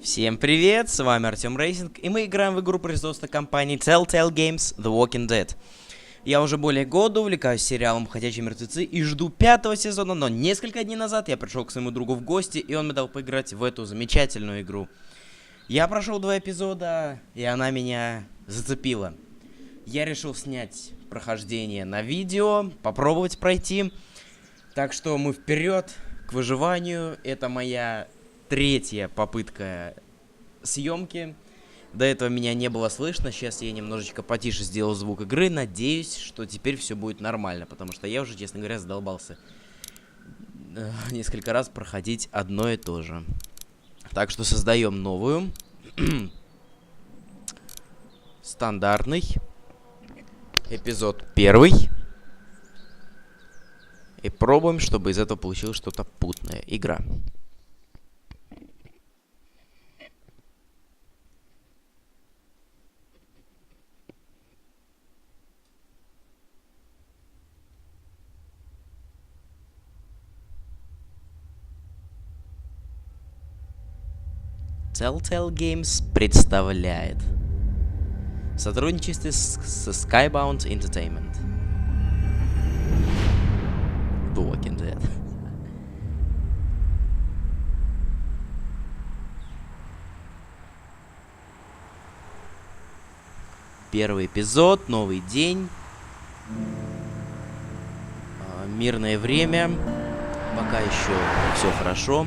Всем привет, с вами ARTEMRACING, и мы играем в игру производства компании Telltale Games The Walking Dead. Я уже более года увлекаюсь сериалом «Ходячие мертвецы» и жду 5-го сезона, но несколько дней назад я пришел к своему другу в гости, и он мне дал поиграть в эту замечательную игру. Я прошел 2 эпизода, и она меня зацепила. Я решил снять прохождение на видео, попробовать пройти. Так что мы вперед к выживанию. Это моя 3-я попытка съемки. До этого меня не было слышно. Сейчас я немножечко потише сделал звук игры. Надеюсь, что теперь все будет нормально. Потому что я уже, честно говоря, задолбался несколько раз проходить одно и то же. Так что создаем новую. Стандартный. Эпизод 1. И пробуем, чтобы из этого получилось что-то путное. Игра. Telltale Games представляет в сотрудничестве с Skybound Entertainment The Walking Dead. Первый эпизод, новый день, мирное время, пока еще все хорошо.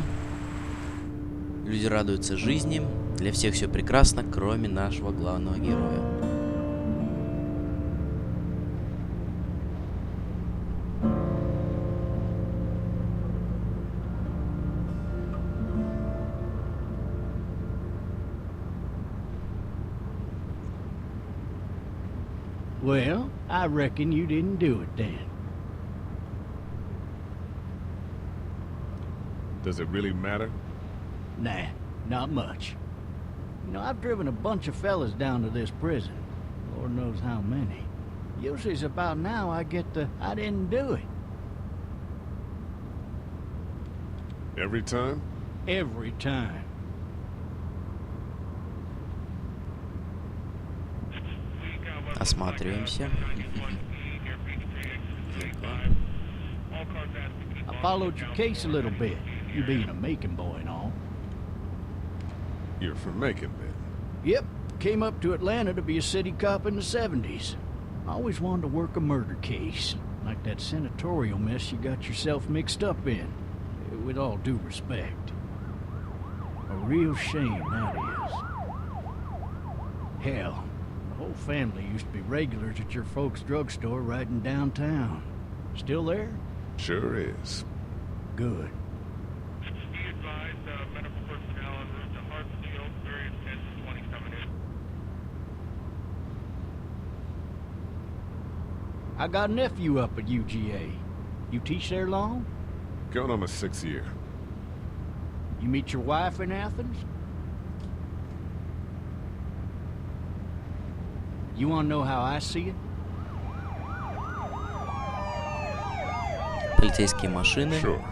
Люди радуются жизни, для всех все прекрасно, кроме нашего главного героя. Well, I reckon you didn't do it then. Does it really matter? Nah, not much. You know, I've driven a bunch of fellas down to this prison. Lord knows how many. Usually it's about now I get the, I didn't do it. Every time? Every time. Осматриваемся. I followed your case a little bit, you being a Macon boy and all. You're from Macon, then? Yep, came up to Atlanta to be a city cop in the 70s. I always wanted to work a murder case, like that senatorial mess you got yourself mixed up in, with all due respect. A real shame, that is. Hell, the whole family used to be regulars at your folks' drugstore right in downtown. Still there? Sure is. Good. I got a nephew up at UGA. You teach there long? Going on my 6th year. You meet your wife in Athens? You want to know how I see it? Полицейские машины. Sure.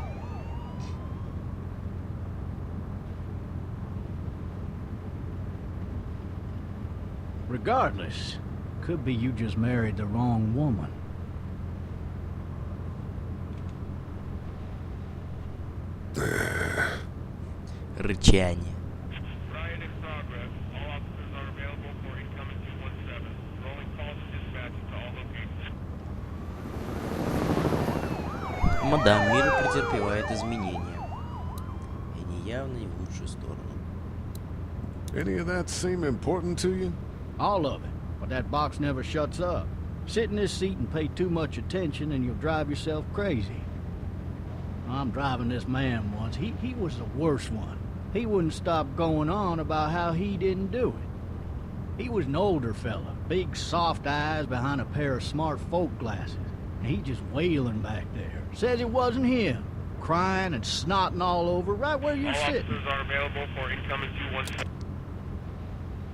Regardless, could be you just married the wrong woman. Рычание. Мадам, мир претерпевает изменения. И неявно не в лучшую сторону. Any of that seem important to you? All of it, but that box never shuts up. Sit in this seat and pay too much attention and you'll drive yourself crazy. I'm driving this man once. He was the worst one. He wouldn't stop going on about how he didn't do it. He was an older fella, big soft eyes behind a pair of smart folk glasses. And he just wailing back there. Says it wasn't him. Crying and snotting all over right where you're sitting. Officers are available for incoming 217.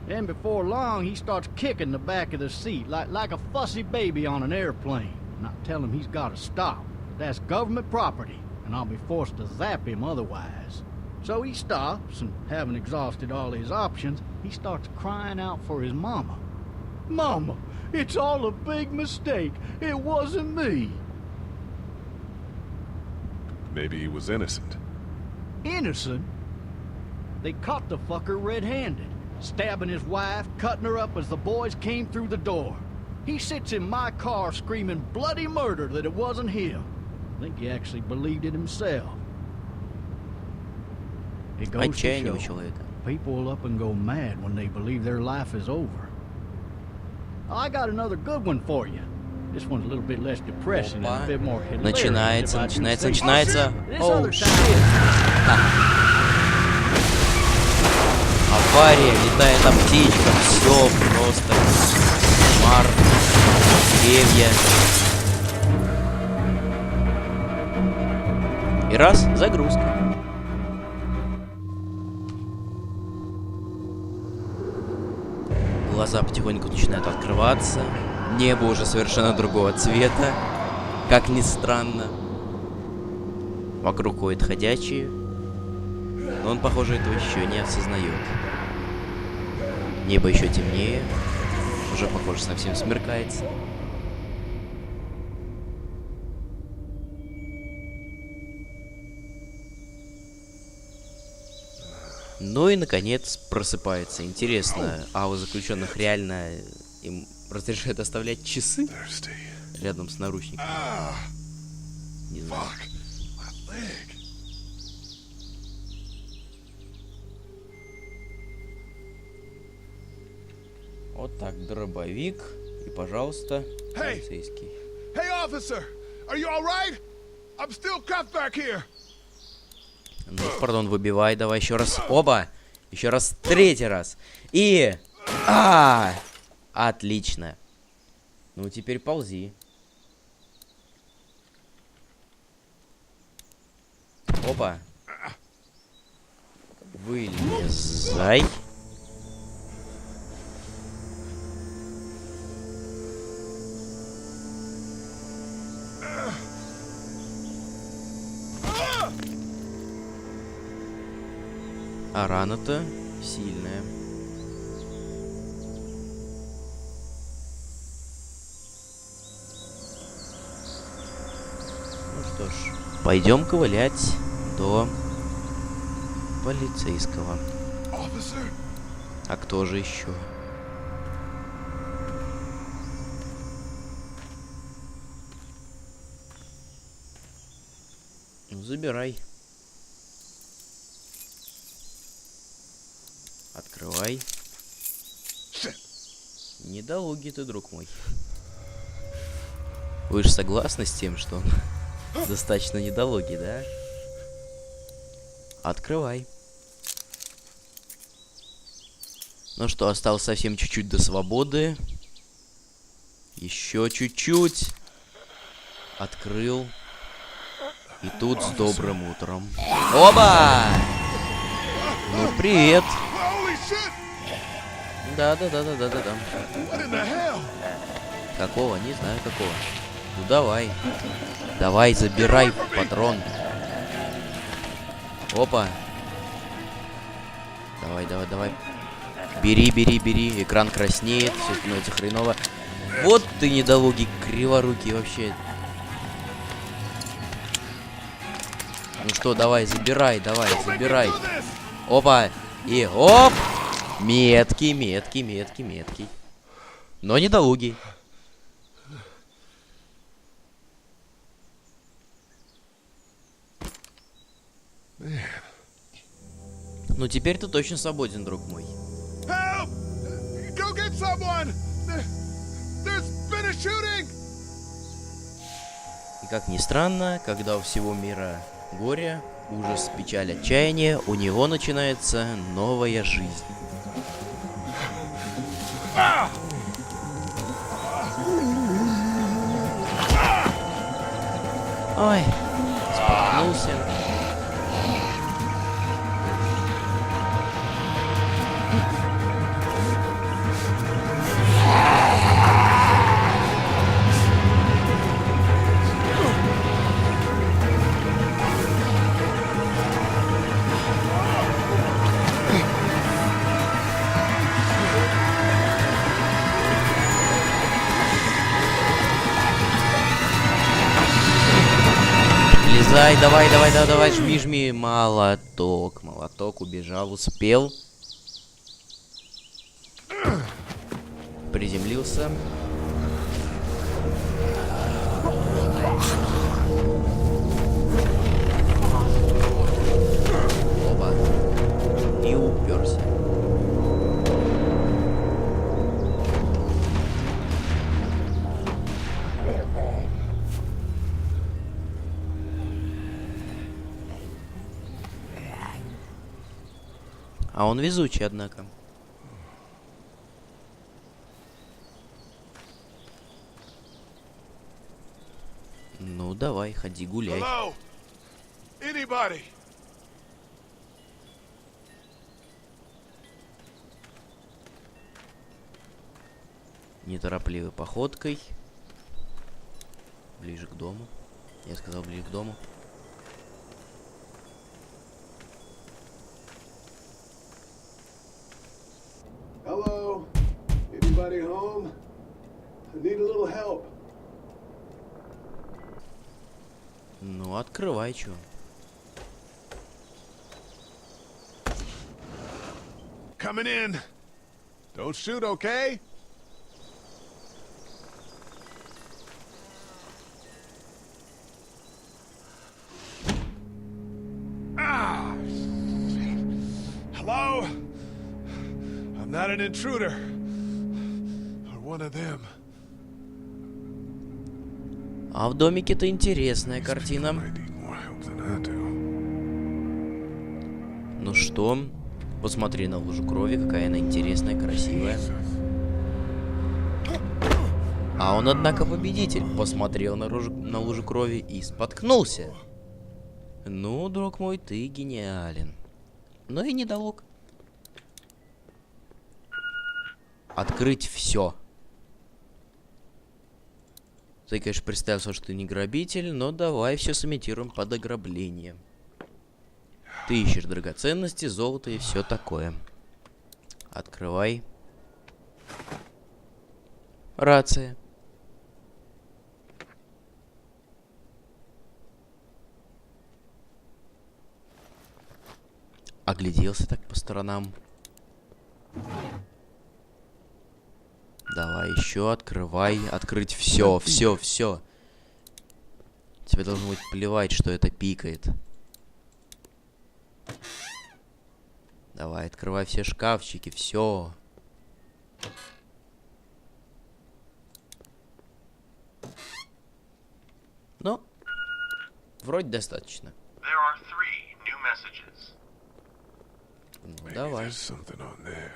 Then before long, he starts kicking the back of the seat like a fussy baby on an airplane. And I tell him he's got to stop. That's government property, and I'll be forced to zap him otherwise. So he stops, and having exhausted all his options, he starts crying out for his mama. Mama, it's all a big mistake. It wasn't me. Maybe he was innocent. Innocent? They caught the fucker red-handed, stabbing his wife, cutting her up as the boys came through the door. He sits in my car screaming bloody murder that it wasn't him. I think he actually believed it himself. It goes to Отчаяние у show, человека. people will up and go mad when they believe their life is over. I got another good one for you. This one's a little bit less depressing and a bit more hilarious. Начинается, if I do начинается, say so. начинается. This Оу, other щит. time- Авария, летает там птичка, все просто. Кошмар, деревья. И раз, загрузка. Глаза потихоньку начинают открываться. Небо уже совершенно другого цвета. Как ни странно. Вокруг ходят ходячие. Но он, похоже, этого еще не осознает. Небо еще темнее. Уже, похоже, совсем смеркается. Ну и, наконец, просыпается. Интересно, а у заключенных реально им разрешают оставлять часы Thirsty. рядом с наручниками? Не знаю. Fuck. My leg. Вот так, дробовик. И, пожалуйста, Эй! полицейский. Hey, officer! Are you all right? I'm still cuffed back here. Ну, пардон, выбивай, давай еще раз. Оба! Еще раз, третий раз. И... Отлично. Ну, теперь ползи. Опа. Вылезай. А рана-то сильная. Ну что ж, пойдем ковылять до полицейского. Officer? А кто же еще? Ну, забирай. Открывай. Недолугий ты, друг мой. Вы же согласны с тем, что он достаточно недолугий, да? Открывай. Ну что, осталось совсем чуть-чуть до свободы. Еще чуть-чуть. Открыл. И тут с добрым утром. Оба! Ну, привет. Holy shit! Да. What in the hell? Какого? Не знаю какого. Ну давай. Давай, забирай патрон. Опа. Давай. Бери. Экран краснеет. Все становится хреново. Вот ты недолугий, криворукий вообще. Ну что, давай, забирай. Опа. И оп. Меткий. Но недолугий. Ну теперь ты точно свободен, друг мой. Help! Go get someone! There's been a shooting! И как ни странно, когда у всего мира горе, ужас, печаль, отчаяние, у него начинается новая жизнь. Ой, споткнулся. Вылезай, давай, давай, давай, давай, жми, жми. Молоток, молоток, убежал, успел. Приземлился. Оба. И уперся. А он везучий, однако. Ну, давай, ходи гуляй. Hello? Anybody? Неторопливой походкой. Ближе к дому. Я сказал, ближе к дому. Hello? Anybody home? I need a little help. Ну, открывай, чё. Coming in. Don't shoot, okay? Ah! Shit. Hello? I'm not an intruder. Or one of them. А в домике-то интересная картина. Might need more help than I do. Ну что? Посмотри на лужу крови, какая она интересная, красивая. А он, однако, победитель. Посмотрел на лужу крови и споткнулся. Ну, друг мой, ты гениален. Ну и недолог. Открыть все. Ты, конечно, представился, что ты не грабитель, но давай все сымитируем под ограбление. Ты ищешь драгоценности, золото и все такое. Открывай. Рация. Огляделся так по сторонам. Давай еще, открывай. Открыть все, все, все. Тебе должно быть плевать, что это пикает. Давай, открывай все шкафчики, все. Ну, вроде достаточно. There are 3 new messages. Ну, Maybe давай. there's something on there.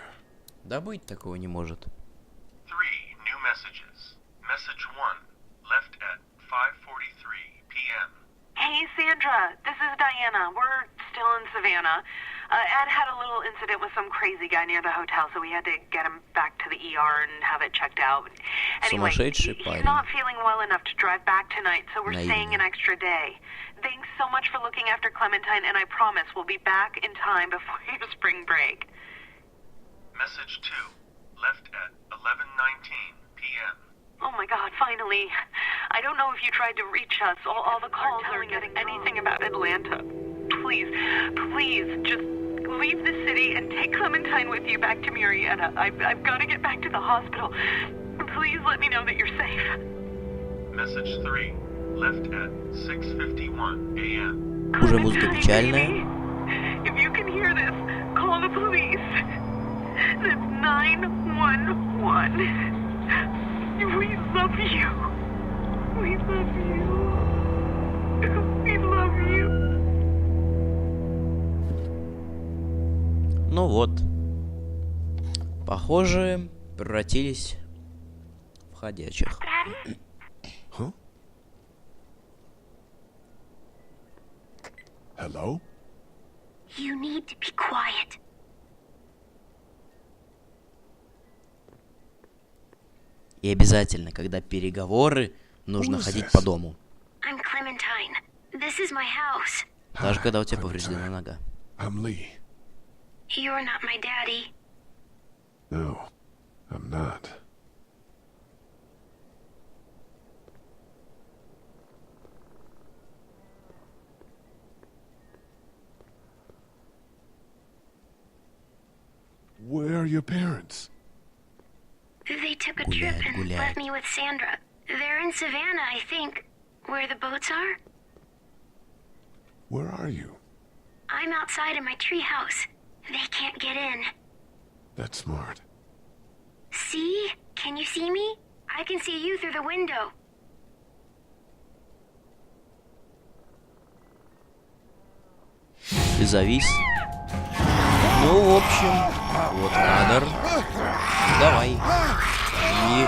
Да быть такого не может. 3 new messages. Message 1, left at 5:43 p.m. Hey, Sandra, this is Diana. We're still in Savannah. Ed had a little incident with some crazy guy near the hotel, so we had to get him back to the ER and have it checked out. Anyway, Сумасшедший he's парень. not feeling well enough to drive back tonight, so we're staying Наивный. an extra day. Thanks so much for looking after Clementine, and I promise we'll be back in time before your spring break. Message 2, left at 11:19 p.m. Oh my God, finally. I don't know if you tried to reach us. All the calls aren't getting anything about Atlanta. Please, please, just leave the city and take Clementine with you back to Murrieta. I've got to get back to the hospital. Please let me know that you're safe. Message 3, left at 6:51 a.m. Уже музыка Clementine, печальная. baby. If you can hear this, call the police. That's 911. We love you. We love you. We love you. Ну вот. Похоже, превратились в ходячих. Huh? Hello? You need to be quiet. И обязательно, когда переговоры, нужно Who is ходить this? по дому. I'm Clementine. This is my house. Даже когда у тебя Clementine. повреждена нога. I'm Lee. You're not my daddy. No, I'm not. are your parents? They took a trip and left me with Sandra. They're in Savannah, I think, where the boats are. Where are you? I'm outside in my treehouse. They can't get in. That's smart. See? Can you see me? I can see you through the window. Ты завис. Ну, в общем, вот кадр. Давай. Жми.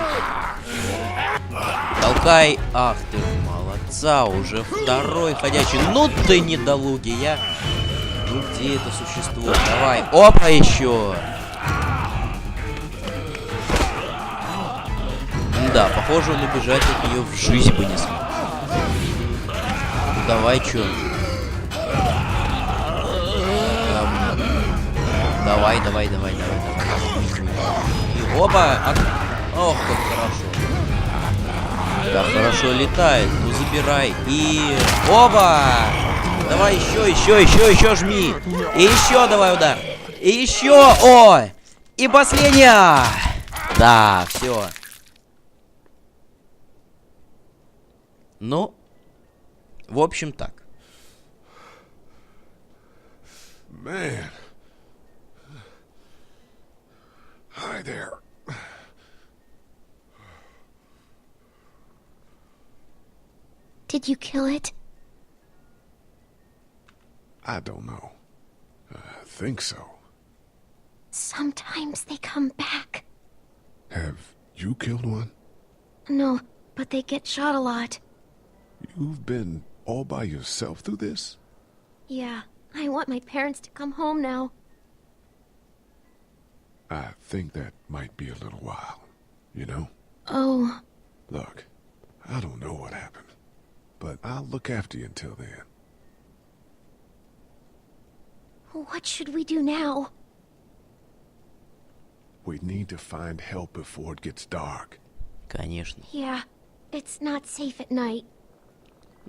Толкай. Ах ты, молодца, уже второй ходячий. Ну ты недолуги, я... Ну где это существо? Давай. Опа, еще. Да, похоже, он убежать от нее в жизнь бы не смог. Давай, чё? Давай. И опа! Ох, как хорошо. Да, хорошо летает. Ну, забирай. И... Оба! Давай еще жми. И еще давай удар. И еще! О! И последняя! Да, все. Ну, в общем, так. Man. Hi there. Did you kill it? I don't know. I think so. Sometimes they come back. Have you killed one? No, but they get shot a lot. You've been all by yourself through this? Yeah, I want my parents to come home now. I think that might be a little while, you know? Oh. Look, I don't know what happened, but I'll look after you until then. What should we do now? We need to find help before it gets dark. Конечно. Yeah, it's not safe at night.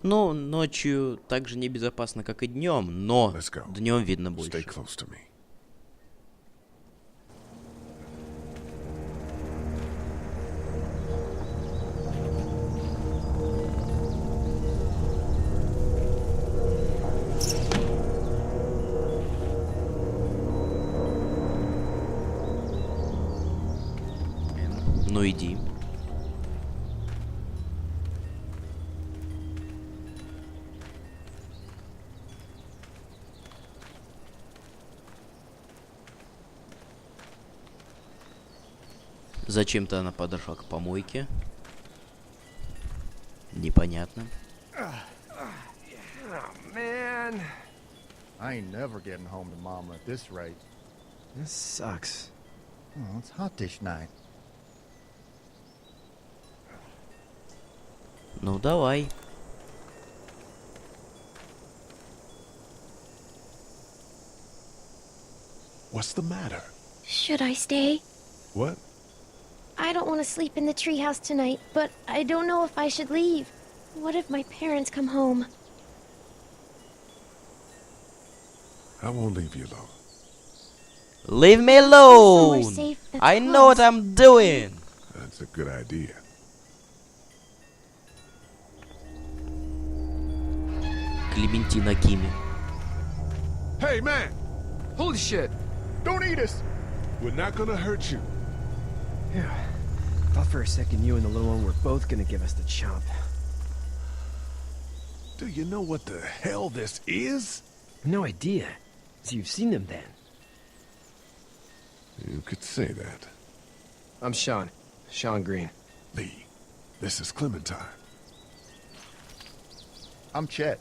Ну, ночью так же небезопасно, как и днем, но днем видно больше. Stay close to me. Ну иди. Зачем-то она подошла к помойке. Непонятно. Man, I ain't never getting home to Mama at this rate. this sucks. Oh, it's hot dish night. Ну давай. What's the matter? Should I stay? What? I don't want to sleep in the treehouse tonight, but I don't know if I should leave. What if my parents come home? I won't leave you alone. Leave me alone! Somewhere safe that's I know what close. I'm doing! That's a good idea. Клементина Кими. Hey, man! Holy shit! Don't eat us! We're not gonna hurt you. Yeah. Thought for a second you and the little one were both gonna give us the chomp. Do you know what the hell this is? No idea. So you've seen them then? You could say that. I'm Sean. Sean Green. Lee, this is Clementine. I'm Chet.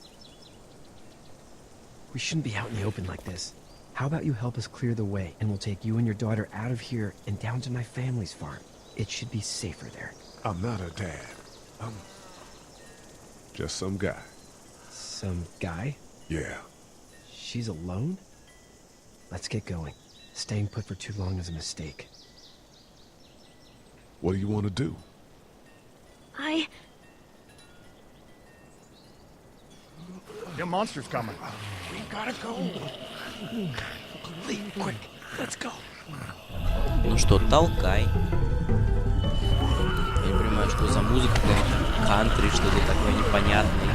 We shouldn't be out in the open like this. How about you help us clear the way, and we'll take you and your daughter out of here and down to my family's farm. It should be safer there. I'm not her dad. I'm just some guy. Some guy? Yeah. She's alone? Let's get going. Staying put for too long is a mistake. What do you want to do? Them monster's coming. We gotta go. Lee, quick, let's go. Ну что, толкай. Я не понимаю, что за музыка, какая-то кантри, что-то такое непонятное.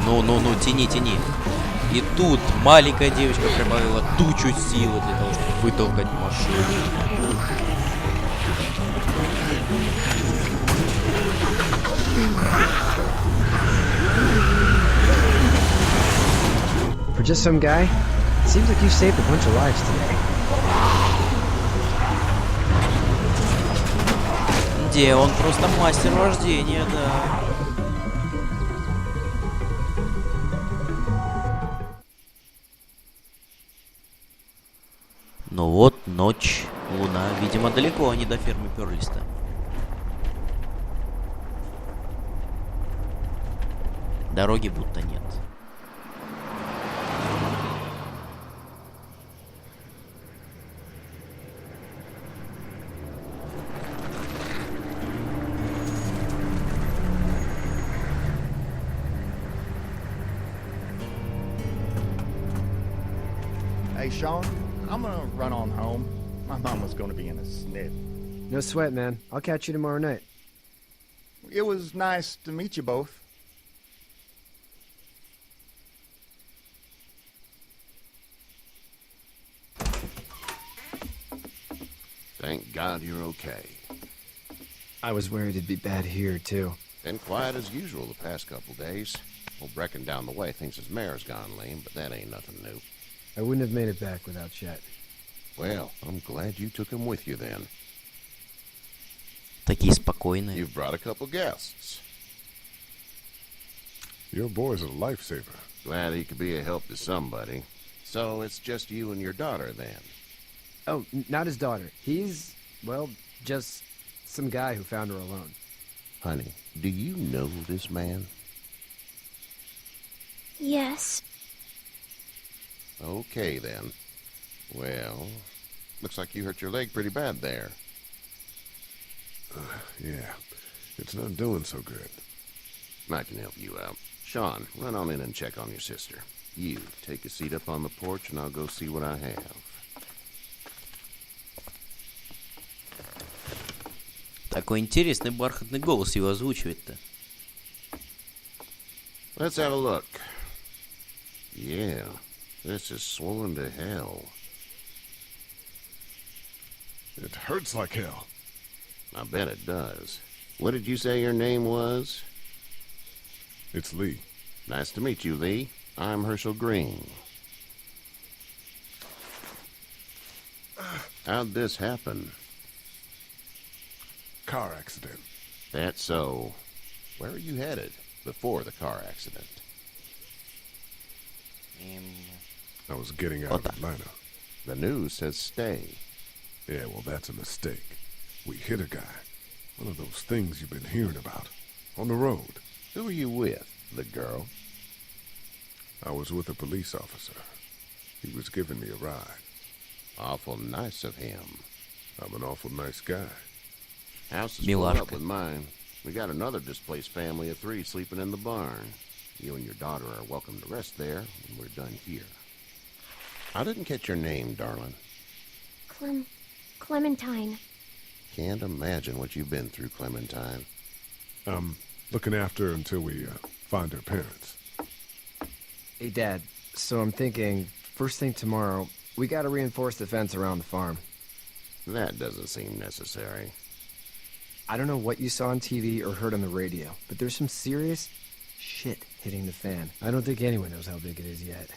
Ну, тяни. И тут маленькая девочка прибавила тучу силы для того, чтобы вытолкать машину. For just some guy, it seems like you saved a bunch of lives today. Где он просто мастер вождения, да. Ну вот, ночь, луна, видимо, далеко они до фермы Пёрлиста. Дороги будто нет. Hey, Sean, I'm gonna run on home. My mama's gonna be in a snip. No sweat, man. I'll catch you tomorrow night. It was nice to meet you both. Thank God you're okay. I was worried it'd be bad here, too. Been quiet as usual the past couple days. Old Brecken down the way thinks his mare's gone lame, but that ain't nothing new. I wouldn't have made it back without Chet. Well, I'm glad you took him with you then. Такие спокойные. You've brought a couple guests. Your boy's a lifesaver. Glad he could be a help to somebody. So it's just you and your daughter then? Oh, not his daughter. He's, well, just some guy who found her alone. Honey, do you know this man? Yes. Okay then. Well, looks like you hurt your leg pretty bad there. Yeah, it's not doing so good. I can help you out. Sean, run on in and check on your sister. You, take a seat up on the porch and I'll go see what I have. Такой интересный бархатный голос его озвучивает-то. Let's have a look. Yeah, this is swollen to hell. It hurts like hell. I bet it does. What did you say your name was? It's Lee. Nice to meet you, Lee. I'm Herschel Green. How'd this happen? Car accident. That's so. Where are you headed before the car accident? I was getting out of Atlanta. The news says stay. Yeah, well, that's a mistake. We hit a guy. One of those things you've been hearing about. On the road. Who are you with? The girl? I was with a police officer. He was giving me a ride. Awful nice of him. I'm an awful nice guy. House is full up with mine. We got another displaced family of 3 sleeping in the barn. You and your daughter are welcome to rest there when we're done here. I didn't catch your name, darling. Clementine. Can't imagine what you've been through, Clementine. I'm looking after her until we find her parents. Hey, Dad. So I'm thinking, first thing tomorrow, we gotta reinforce the fence around the farm. That doesn't seem necessary. I don't know what you saw on TV or heard on the radio, but there's some serious shit hitting the fan. I don't think anyone knows how big it is yet.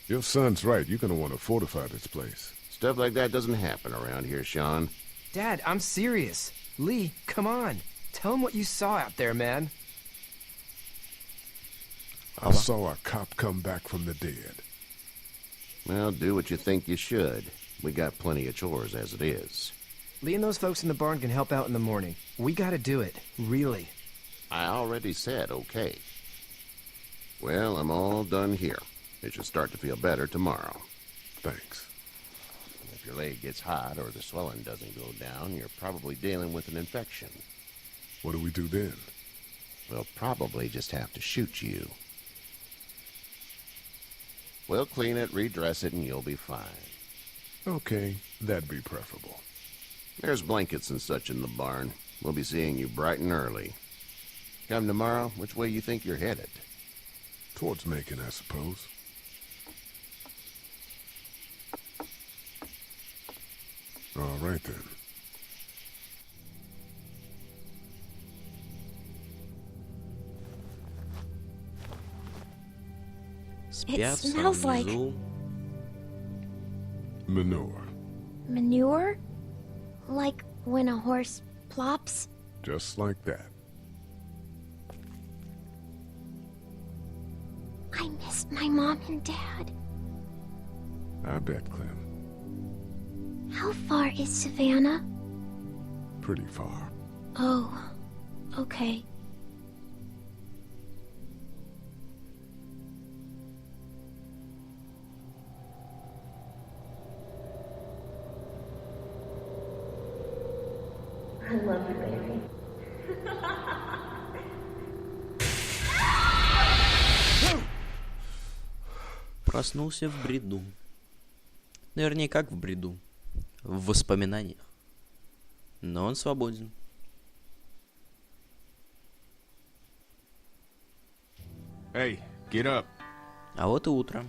Your son's right. You're gonna want to fortify this place. Stuff like that doesn't happen around here, Sean. Dad, I'm serious. Lee, come on. Tell him what you saw out there, man. I saw a cop come back from the dead. Well, do what you think you should. We got plenty of chores as it is. Lee and those folks in the barn can help out in the morning. We gotta do it. Really. I already said okay. Well, I'm all done here. It should start to feel better tomorrow. Thanks. If your leg gets hot or the swelling doesn't go down, you're probably dealing with an infection. What do we do then? we'll probably just have to shoot you. We'll clean it, redress it, and you'll be fine. Okay, that'd be preferable. There's blankets and such in the barn. We'll be seeing you bright and early. Come tomorrow, which way you think you're headed? Towards Macon, I suppose. All right, then. Спят в smells самом like- низу. Manure. Manure? Like when a horse plops? Just like that. I miss my mom and dad. I bet, Clem. How far is Savannah? Pretty far. Oh, okay. I love you, baby. Проснулся в бреду. Наверное, как в бреду. В воспоминаниях. Но он свободен. Hey, get up. А вот и утро.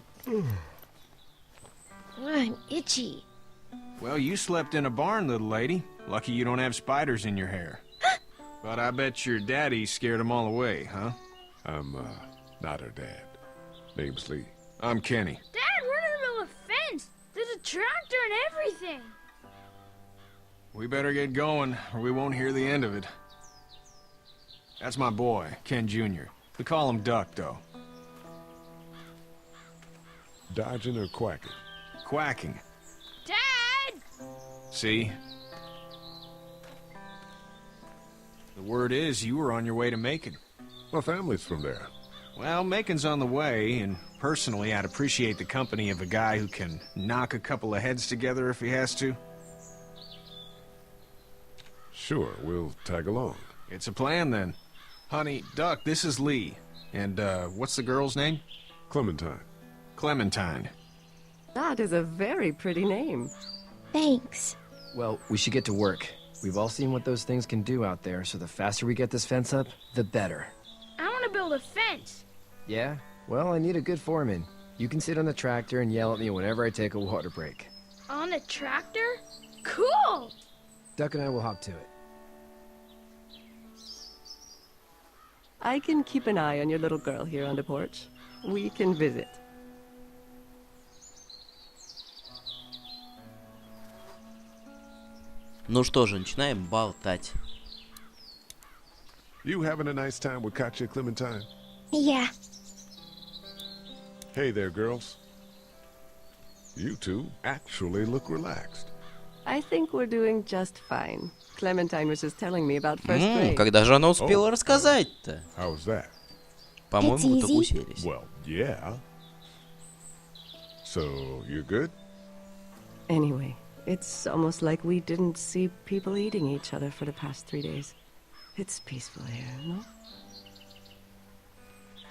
I'm itchy. Well, you slept in a barn, little lady. Lucky you don't have spiders in your hair. But I bet your daddy scared them all away, huh? I'm, not her dad. Name's Lee. I'm Kenny. Dad, we're in the middle of a fence. There's a tractor and everything. We better get going, or we won't hear the end of it. That's my boy, Ken Jr. We call him Duck, though. Dodging or quacking? Quacking. Dad! See? The word is you were on your way to Macon. My family's from there. Well, Macon's on the way, and personally, I'd appreciate the company of a guy who can knock a couple of heads together if he has to. Sure, we'll tag along. It's a plan, then. Honey, Duck, this is Lee. And, what's the girl's name? Clementine. Clementine. That is a very pretty name. Thanks. Well, we should get to work. We've all seen what those things can do out there, so the faster we get this fence up, the better. I want to build a fence. Yeah? Well, I need a good foreman. You can sit on the tractor and yell at me whenever I take a water break. On the tractor? Cool! Duck and I will hop to it. I can keep an eye on your little girl here on the porch. We can visit. Ну что же, начинаем болтать. You having a nice time with Katya, Clementine? Yeah. Hey there, girls. You two actually look relaxed. I think we're doing just fine. Clementine was just telling me about first grade. Когда же она успела рассказать-то? How was that? По-моему, мы только уселись. Well, yeah. So, you're good? Anyway, it's almost like we didn't see people eating each other for the past 3 days. It's peaceful here, no?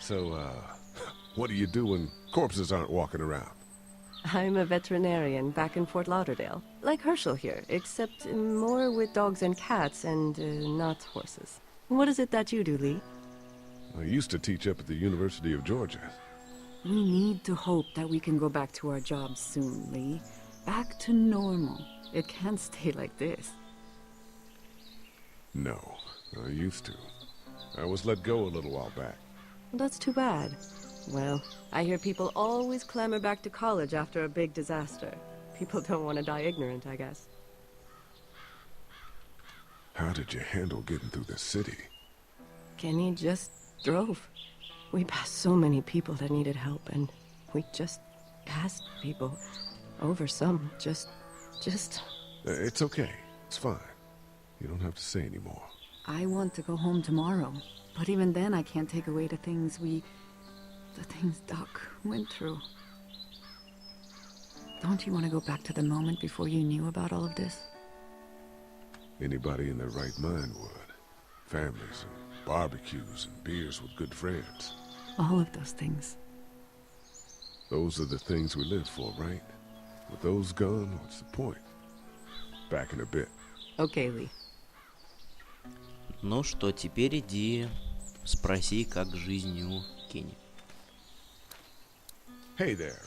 So, what do you do when corpses aren't walking around? I'm a veterinarian back in Fort Lauderdale. Like Herschel here, except more with dogs and cats and not horses. What is it that you do, Lee? I used to teach up at the University of Georgia. We need to hope that we can go back to our jobs soon, Lee. Back to normal. It can't stay like this. No, I used to. I was let go a little while back. That's too bad. Well, I hear people always clamor back to college after a big disaster. People don't want to die ignorant, I guess. How did you handle getting through the city? Kenny just drove. We passed so many people that needed help, and we just asked people. Over some, just... It's okay. It's fine. You don't have to say anymore. I want to go home tomorrow, but even then I can't take away the things Doc went through. Don't you want to go back to the moment before you knew about all of this? Anybody in their right mind would. Families and barbecues and beers with good friends. All of those things. Those are the things we live for, right? With those gone, what's the point? Back in a bit. Okay, Lee. Ну что, теперь иди спроси, как жизнь у Кенни. Hey there,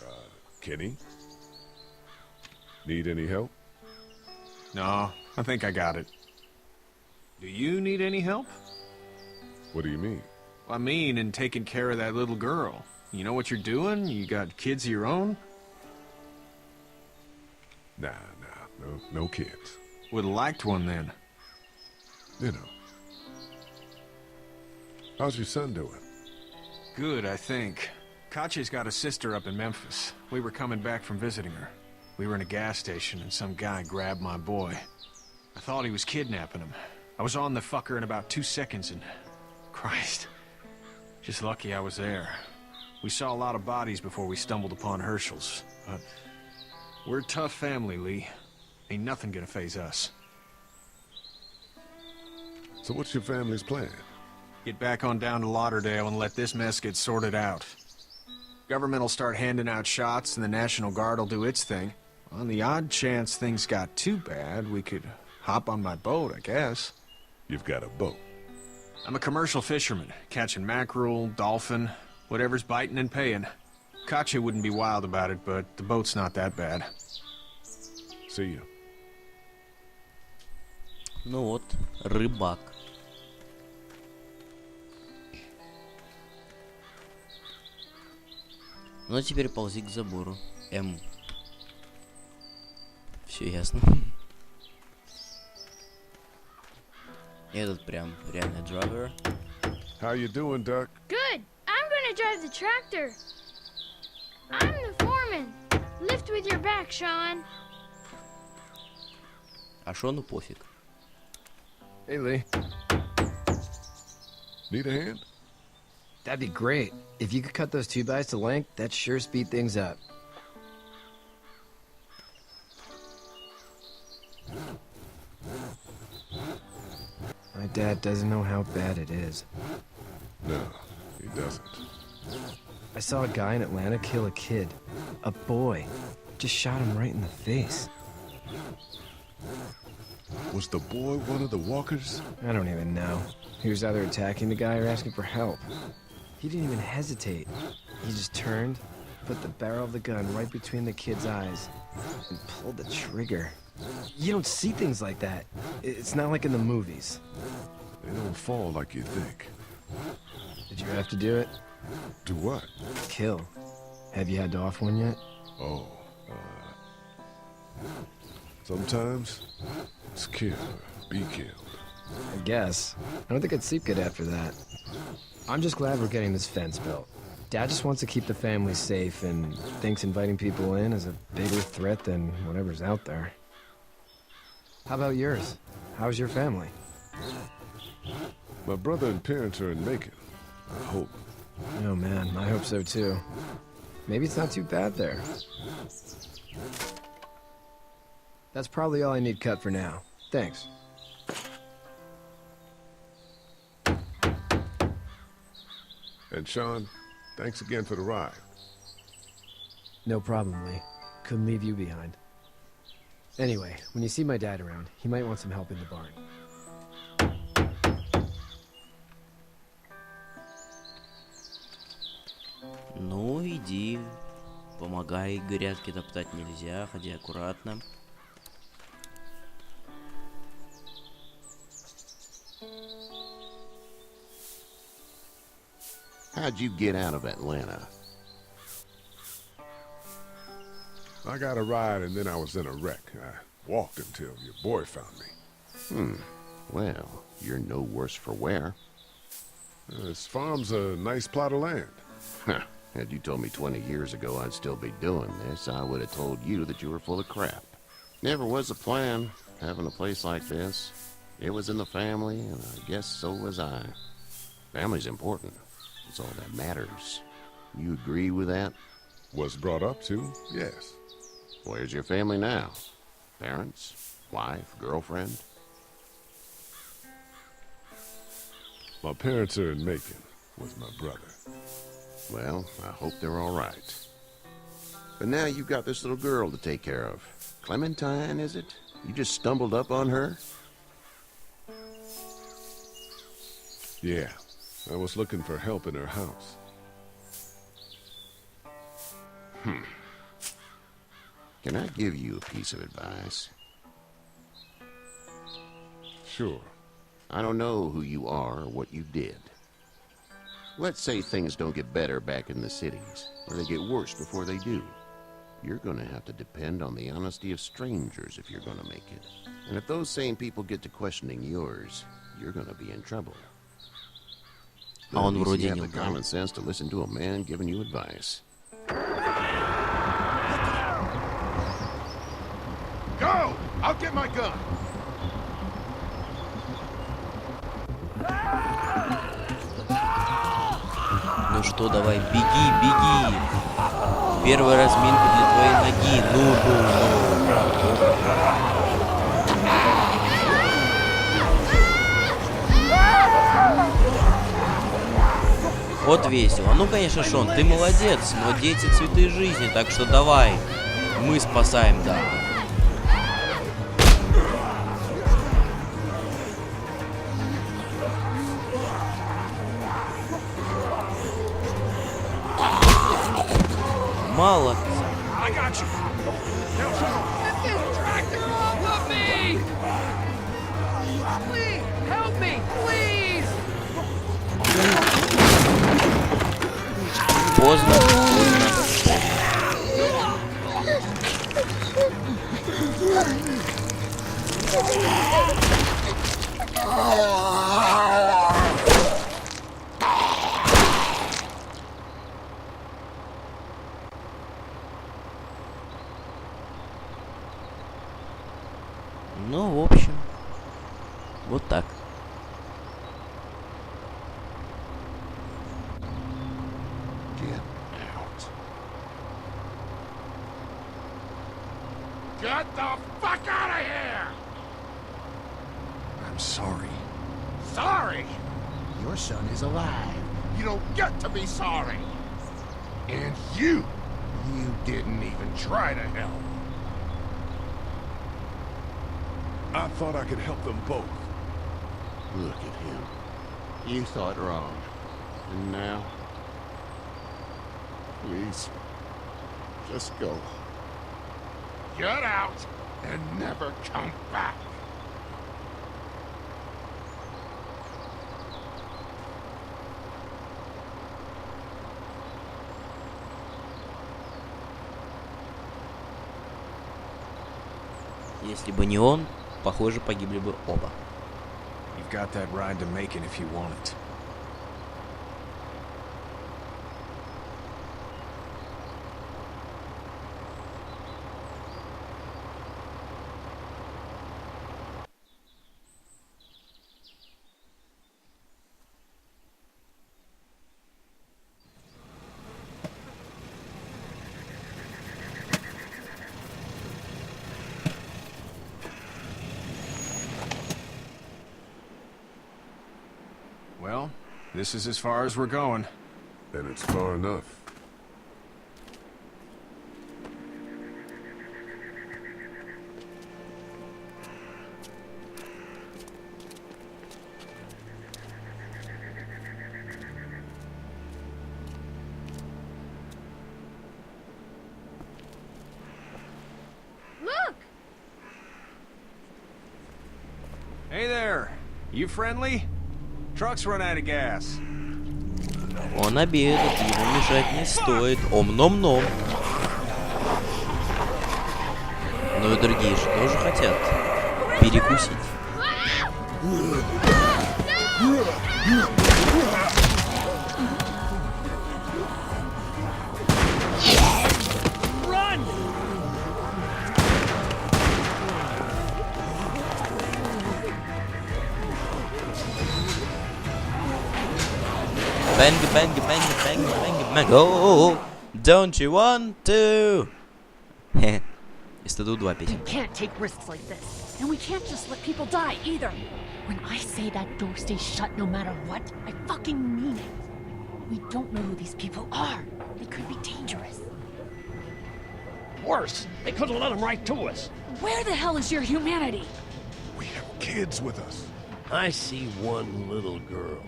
Kenny. Need any help? No, I think I got it. Do you need any help? What do you mean? I mean, in taking care of that little girl. You know what you're doing? You got kids of your own? Nah, no kids. Would've liked one then. You know. How's your son doing? Good, I think. Katya's got a sister up in Memphis. We were coming back from visiting her. We were in a gas station and some guy grabbed my boy. I thought he was kidnapping him. I was on the fucker in about 2 seconds and... Christ. Just lucky I was there. We saw a lot of bodies before we stumbled upon Herschel's. But we're a tough family, Lee. Ain't nothing gonna faze us. So what's your family's plan? Get back on down to Lauderdale and let this mess get sorted out. Government will start handing out shots and the National Guard will do its thing. On the odd chance things got too bad, we could hop on my boat, I guess. You've got a boat. I'm a commercial fisherman, catching mackerel, dolphin, whatever's biting and paying. Katya wouldn't be wild about it, but the boat's not that bad. See you. Ну вот, рыбак. Ну а теперь ползи к забору. Все ясно. Этот прям реальный драйвер. How you doing, Duck? Good. I'm gonna drive the tractor. I'm the foreman. Lift with your back, Sean. А Шону пофиг. Hey, Lee. Need a hand? That'd be great. If you could cut those 2x to length, that'd sure speed things up. My dad doesn't know how bad it is. No, he doesn't. I saw a guy in Atlanta kill a kid. A boy. Just shot him right in the face. Was the boy one of the walkers? I don't even know. He was either attacking the guy or asking for help. He didn't even hesitate. He just turned, put the barrel of the gun right between the kid's eyes, and pulled the trigger. You don't see things like that. It's not like in the movies. They don't fall like you think. Did you have to do it? Do what? Kill. Have you had to off one yet? Oh, sometimes it's kill or be killed. I guess. I don't think I'd sleep good after that. I'm just glad we're getting this fence built. Dad just wants to keep the family safe and thinks inviting people in is a bigger threat than whatever's out there. How about yours? How's your family? My brother and parents are in Macon. I hope. Oh man, I hope so too. Maybe it's not too bad there. That's probably all I need cut for now. Thanks. And Sean, thanks again for the ride. No problem, Lee. Couldn't leave you behind. Anyway, when you see my dad around, he might want some help in the barn. Ну, иди. Помогай, грядки топтать нельзя, ходи аккуратно. How'd you get out of Atlanta? I got a ride and then I was in a wreck. I walked until your boy found me. Well, you're no worse for wear. This farm's a nice plot of land. Huh. Had you told me 20 years ago I'd still be doing this, I would have told you that you were full of crap. Never was a plan, having a place like this. It was in the family, and I guess so was I. Family's important. It's all that matters. You agree with that? Was brought up to, yes. Where's your family now? Parents? Wife? Girlfriend? My parents are in Macon with my brother. Well, I hope they're all right. But now you've got this little girl to take care of. Clementine, is it? You just stumbled up on her? Yeah, I was looking for help in her house. Can I give you a piece of advice? Sure. I don't know who you are or what you did. Let's say things don't get better back in the cities, or they get worse before they do. You're gonna have to depend on the honesty of strangers if you're gonna make it. And if those same people get to questioning yours, you're gonna be in trouble. А он You вроде have не the угадал. common sense to listen to a man giving you advice. Go! I'll get my gun! Ну что, давай, беги, беги. Первая разминка для твоей ноги. Вот весело. Ну, конечно, Шон, ты молодец, но дети — цветы жизни, так что давай. Мы спасаем, да. Мало. I got you. Now, Get this tractor off of me! Please, help me, please! Поздно, поздно. Ну, в общем, вот так. Get the fuck out of here! I'm sorry. Sorry? Your son is alive. You don't get to be sorry. And you didn't even try to help. I thought I could help them both. Look at him. You thought wrong. And now? Please, just go. Get out and never come back. Если бы не он, похоже, погибли бы оба. You've got that ride to Macon if you want it. Well, this is as far as we're going. And it's far enough. Look! Hey there, you friendly? Truck's run out of gas. Он обедает, ему мешать не стоит. Ом-ном-ном. Но и другие же тоже хотят перекусить. Bang, bang, bang, bang, bang, bang. Oh, don't you want to? Хе. СТД 2 песен. Can't take risks like this. And we can't just let people die, either. When I say that door stays shut no matter what, I fucking mean it. We don't know who these people are. They could be dangerous. Worse, they could have let them right to us. Where the hell is your humanity? We have kids with us. I see one little girl.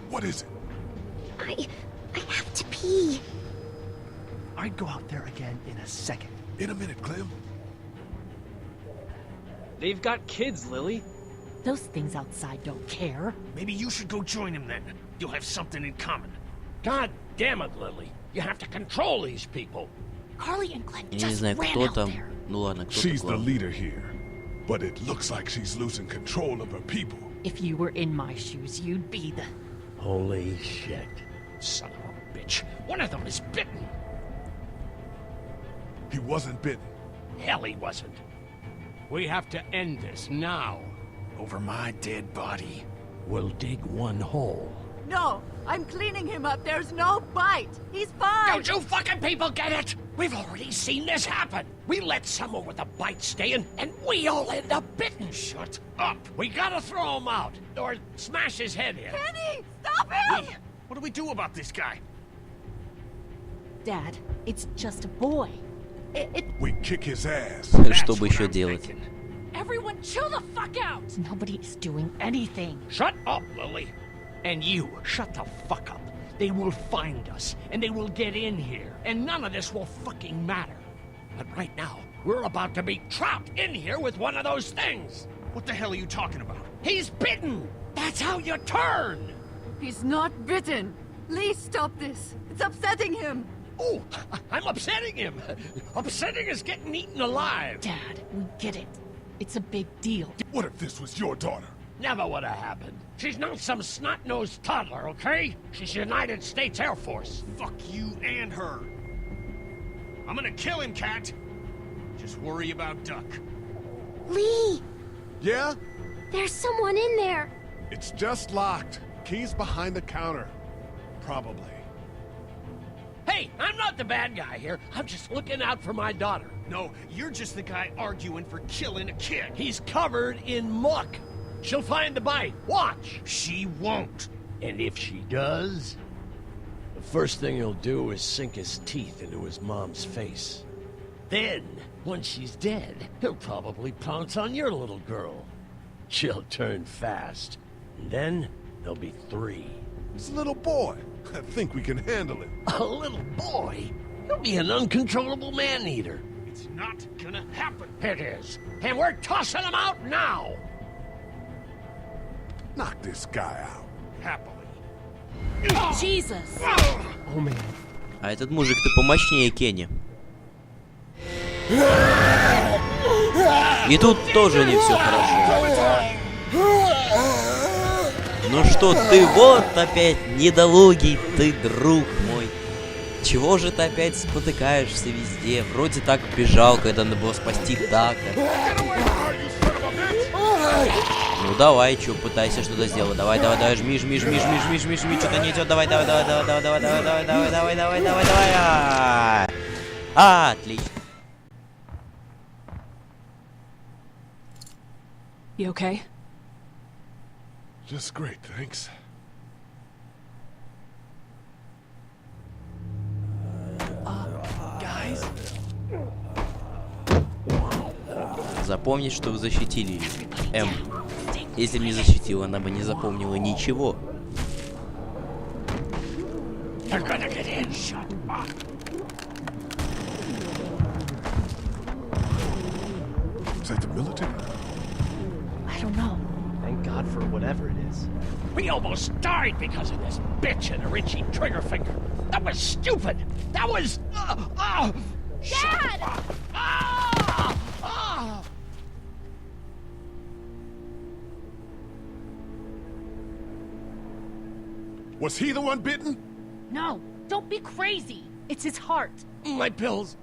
What is it? I have to pee. I'd go out there again in a second. In a minute, Clem. They've got kids, Lily. Those things outside don't care. Maybe you should go join them then. You'll have something in common. God damn it, Lily. You have to control these people. Carly and Glenn Я не just знаю, ran кто out там. there. Ну ладно, кто-то She's the главный. leader here, but it looks like she's losing control of her people. If you were in my shoes, you'd be the... Holy shit. Son of a bitch. One of them is bitten. He wasn't bitten. Hell, he wasn't. We have to end this now. Over my dead body. We'll dig one hole. No, I'm cleaning him up. There's no bite. He's fine. Don't you fucking people get it? We've already seen this happen. We let someone with a bite stay in, and we all end up bitten. Shut up. We gotta throw him out, or smash his head in. Kenny, stop him! What do we do about this guy? Dad, it's just a boy. We kick his ass. Что бы еще делать? Everyone chill the fuck out! Nobody is doing anything. Shut up, Lily. And you, shut the fuck up. They will find us, and they will get in here, and none of this will fucking matter. But right now, we're about to be trapped in here with one of those things. What the hell are you talking about? He's bitten! That's how you turn! He's not bitten. Lee, stop this. It's upsetting him. Oh, I'm upsetting him. Upsetting is getting eaten alive. Dad, we get it. It's a big deal. What if this was your daughter? Never would have happened. She's not some snot-nosed toddler, okay? She's United States Air Force. Fuck you and her. I'm gonna kill him, Cat. Just worry about Duck. Lee, Yeah? there's someone in there. It's just locked. Key's behind the counter. Probably. Hey, I'm not the bad guy here. I'm just looking out for my daughter. No, you're just the guy arguing for killing a kid. He's covered in muck. She'll find the bite. Watch. She won't. And if she does, the first thing he'll do is sink his teeth into his mom's face. Then, once she's dead, he'll probably pounce on your little girl. She'll turn fast. And then, there'll be 3. It's a little boy. I think we can handle it. A little boy? He'll be an uncontrollable man-eater. It's not gonna happen. It is. And we're tossing him out now! Knock this guy out. Happily. Jesus! Oh, man. А этот мужик-то помощнее Кенни. И тут тоже не все хорошо. Ну что ты, вот опять недолугий ты, друг мой. Чего же ты опять спотыкаешься везде? Вроде так бежал, когда надо было спасти Дака. Ну давай, чё, пытайся что-то сделать. Давай, жми, что-то не идет. Давай. Отлично. You okay? Just great, thanks. Guys? Запомнить, что вы защитили ее. Если бы не защитила, она бы не запомнила ничего. They're gonna get in. Shut up. Is that the military? I don't know. Thank God for whatever it is. We almost died because of this bitch and her itchy trigger finger. That was stupid. That was... Dad! Was he the one bitten? No, don't be crazy. It's his heart. My pills.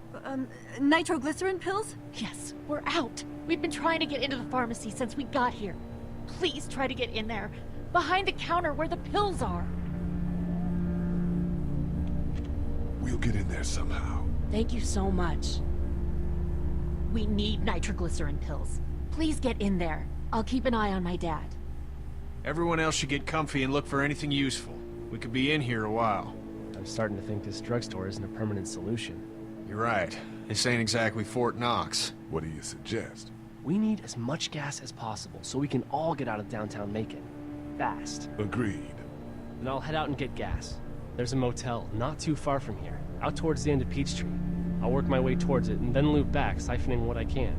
Nitroglycerin pills? Yes, we're out. We've been trying to get into the pharmacy since we got here. Please try to get in there. Behind the counter where the pills are. We'll get in there somehow. Thank you so much. We need nitroglycerin pills. Please get in there. I'll keep an eye on my dad. Everyone else should get comfy and look for anything useful. We could be in here a while. I'm starting to think this drugstore isn't a permanent solution. You're right. This ain't exactly Fort Knox. What do you suggest? We need as much gas as possible so we can all get out of downtown Macon. Fast. Agreed. Then I'll head out and get gas. There's a motel not too far from here, out towards the end of Peachtree. I'll work my way towards it and then loop back, siphoning what I can.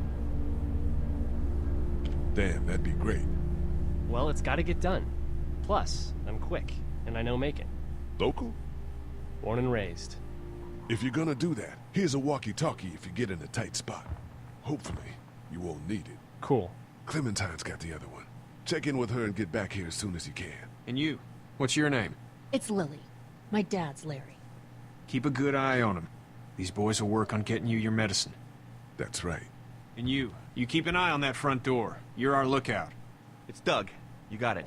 Damn, that'd be great. Well, it's gotta get done. Plus, I'm quick, and I know Macon. Local? Born and raised. If you're gonna do that, here's a walkie-talkie if you get in a tight spot. Hopefully, you won't need it. Cool. Clementine's got the other one. Check in with her and get back here as soon as you can. And you? What's your name? It's Lily. My dad's Larry. Keep a good eye on him. These boys will work on getting you your medicine. That's right. And you keep an eye on that front door. You're our lookout. It's Doug. You got it.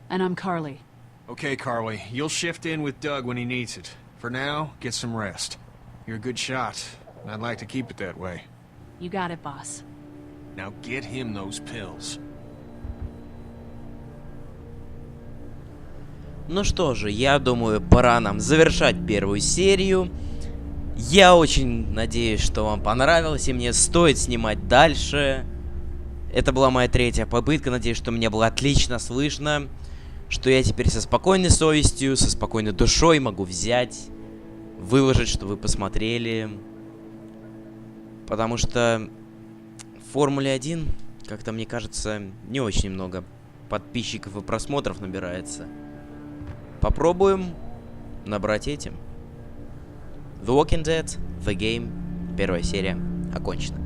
And I'm Carly. Okay, Carly. You'll shift in with Doug when he needs it. For now, get some rest. You're a good shot, and I'd like to keep it that way. You got it, boss. Now get him those pills. Ну что же, я думаю, пора нам завершать первую серию. Я очень надеюсь, что вам понравилось, и мне стоит снимать дальше. Это была моя третья попытка, надеюсь, что мне было отлично слышно. Что я теперь со спокойной совестью, со спокойной душой могу взять, выложить, что вы посмотрели. Потому что в Формуле 1, как-то мне кажется, не очень много подписчиков и просмотров набирается. Попробуем набрать этим. The Walking Dead, The Game, первая серия окончена.